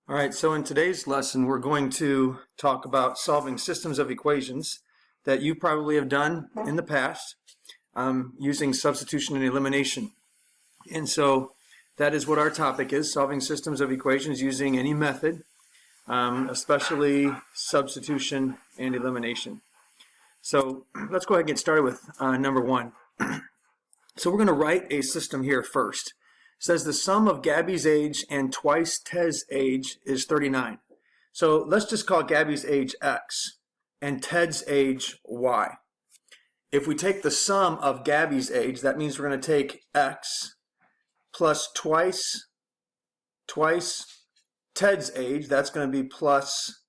All right, so in today's lesson, we're going to talk about solving systems of equations that you probably have done in the past using substitution and elimination. And so that is what our topic is, solving systems of equations using any method, especially substitution and elimination. So let's go ahead and get started with number one. So we're going to write a system here first. It says the sum of Gabby's age and twice Ted's age is 39. So let's just call Gabby's age X and Ted's age Y. If we take the sum of Gabby's age, that means we're going to take X plus twice Ted's age. That's going to be plus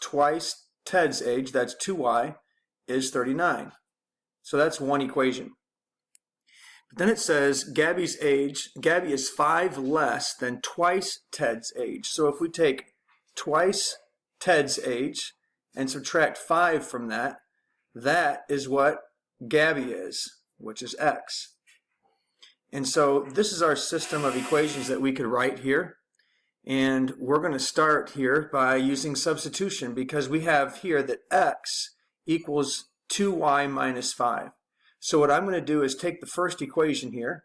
twice Ted's age. That's 2Y is 39. So that's one equation. But then it says Gabby is 5 less than twice Ted's age. So if we take twice Ted's age and subtract 5 from that, that is what Gabby is, which is X. And so this is our system of equations that we could write here. And we're going to start here by using substitution because we have here that X equals 2Y minus 5. So what I'm going to do is take the first equation here,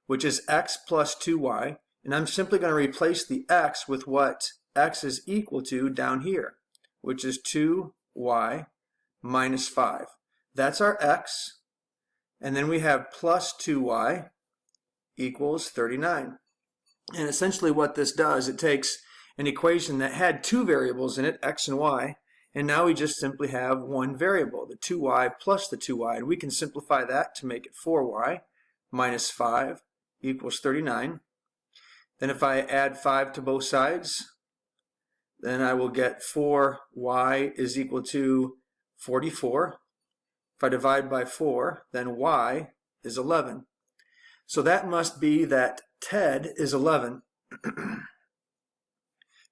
which is X plus 2Y, and I'm simply going to replace the X with what X is equal to down here, which is 2Y minus 5. That's our X, and then we have plus 2Y equals 39. And essentially what this does, it takes an equation that had two variables in it, X and Y, and now we just simply have one variable, the 2y plus the 2y. And we can simplify that to make it 4y minus 5 equals 39. Then if I add 5 to both sides, then I will get 4y is equal to 44. If I divide by 4, then y is 11. So that must be that Ted is 11.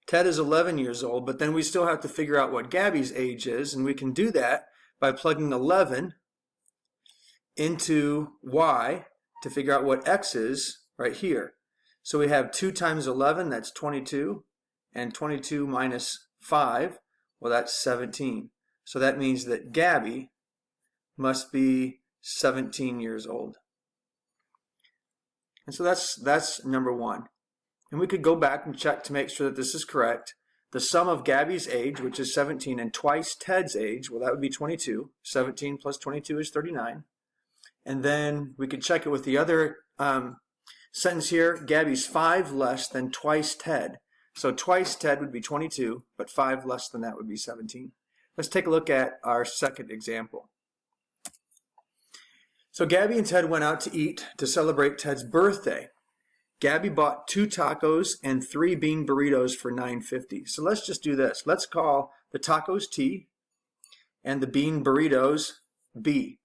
Ted is 11 years old, but then we still have to figure out what Gabby's age is, and we can do that by plugging 11 into y to figure out what x is right here. So we have 2 times 11, that's 22, and 22 minus 5, well, that's 17. So that means that Gabby must be 17 years old. And so that's number one. And we could go back and check to make sure that this is correct. The sum of Gabby's age, which is 17, and twice Ted's age, well, that would be 22. 17 plus 22 is 39. And then we could check it with the other sentence here. Gabby's 5 less than twice Ted. So twice Ted would be 22, but 5 less than that would be 17. Let's take a look at our second example. So Gabby and Ted went out to eat to celebrate Ted's birthday. Gabby bought 2 tacos and 3 bean burritos for $9.50. So let's just do this. Let's call the tacos T and the bean burritos B.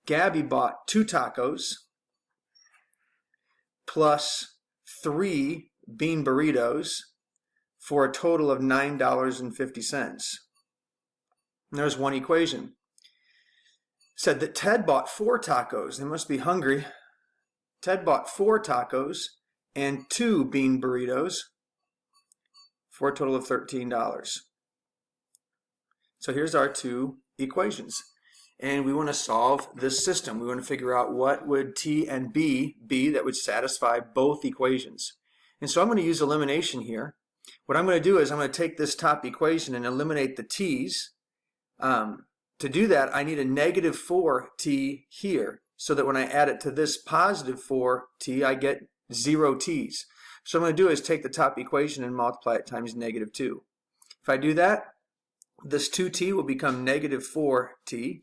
Gabby bought 2 tacos plus 3 bean burritos for a total of $9.50. There's one equation. Said that Ted bought 4 tacos. They must be hungry. Ted bought 4 tacos and 2 bean burritos for a total of $13. So here's our two equations. And we want to solve this system. We want to figure out what would T and B be that would satisfy both equations. And so I'm going to use elimination here. What I'm going to do is I'm going to take this top equation and eliminate the T's. To do that, I need a negative 4t here so that when I add it to this positive 4t, I get 0 t's. So what I'm going to do is take the top equation and multiply it times negative 2. If I do that, this 2t will become negative 4t.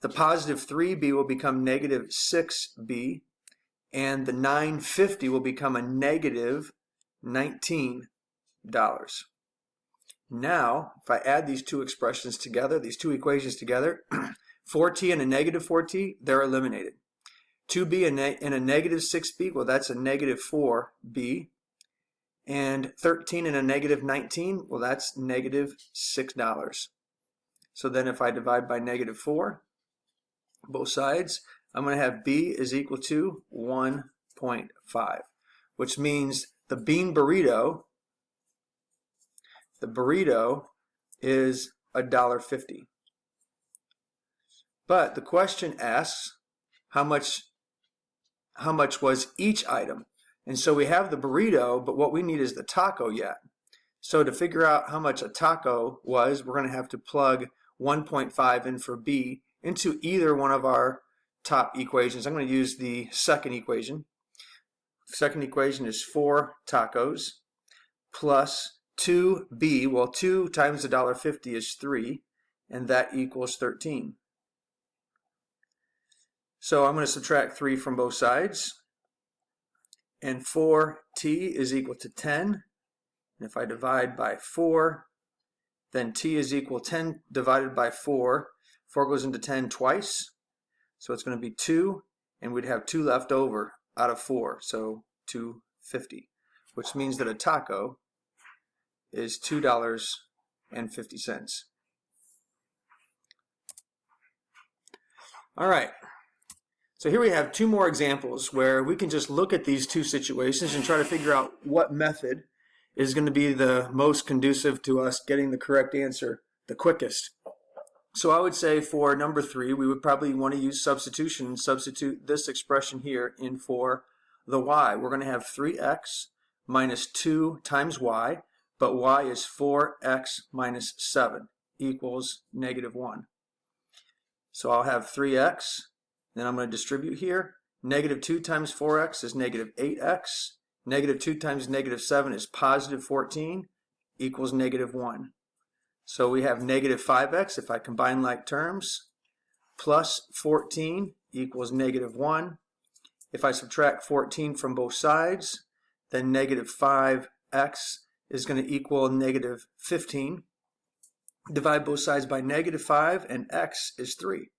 The positive 3b will become negative 6b. And the $9.50 will become a negative $19. Now, if I add these two expressions together, these two equations together, 4t and a negative 4t, they're eliminated. 2b and a negative 6b, well, that's a negative 4b. And 13 and a negative 19, well, that's negative $6. So then if I divide by negative 4, both sides, I'm going to have b is equal to 1.5, which means the bean burrito, is $1.50. But the question asks how much was each item. And so we have the burrito, but what we need is the taco yet. So to figure out how much a taco was, we're going to have to plug 1.5 in for B into either one of our top equations. I'm going to use the second equation. The second equation is 4 tacos plus 2B. Well, 2 times $1.50 is 3, and that equals 13. So I'm going to subtract 3 from both sides. And 4t is equal to 10. And if I divide by 4, then t is equal to 10 divided by 4. 4 goes into 10 twice. So it's going to be 2, and we'd have 2 left over out of 4. So $2.50, which means that a taco is $2.50. All right. So here we have 2 more examples where we can just look at these 2 situations and try to figure out what method is going to be the most conducive to us getting the correct answer the quickest. So I would say for number 3, we would probably want to use substitution and substitute this expression here in for the y. We're going to have 3x minus 2 times y, but y is 4x minus 7 equals -1. So I'll have 3x. Then I'm going to distribute here. -2 times 4x is -8x. -2 times -7 is +14 equals -1. So we have -5x if I combine like terms, plus 14 equals -1. If I subtract 14 from both sides, then -5x is going to equal -15. Divide both sides by -5, and x is 3.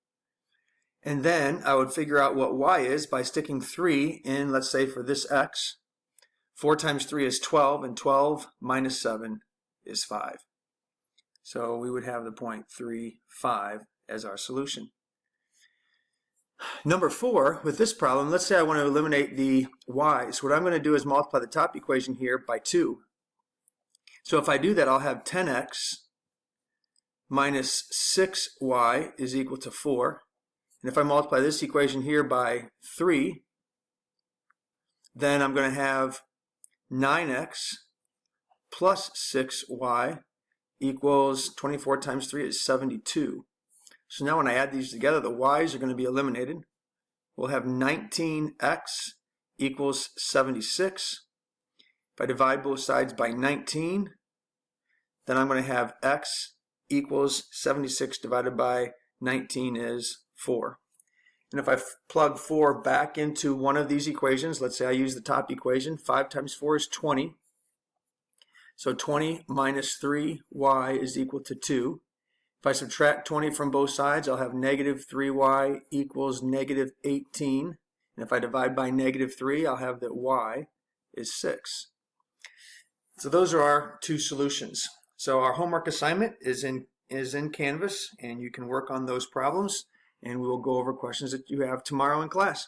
And then I would figure out what y is by sticking 3 in, let's say, for this x. 4 times 3 is 12, and 12 minus 7 is 5. So we would have the point 3, 5 as our solution. Number 4, with this problem, let's say I want to eliminate the y's. What I'm going to do is multiply the top equation here by 2. So if I do that, I'll have 10x minus 6y is equal to 4. And if I multiply this equation here by 3, then I'm going to have 9x plus 6y equals 24 times 3 is 72. So now when I add these together, the y's are going to be eliminated. We'll have 19x equals 76. If I divide both sides by 19, then I'm going to have x equals 76 divided by 19 is 4. And if I plug 4 back into one of these equations, let's say I use the top equation, 5 times 4 is 20. So 20 minus 3y is equal to 2. If I subtract 20 from both sides, I'll have -3y equals -18. And if I divide by -3, I'll have that y is 6. So those are our 2 solutions. So our homework assignment is in Canvas, and you can work on those problems, and we will go over questions that you have tomorrow in class.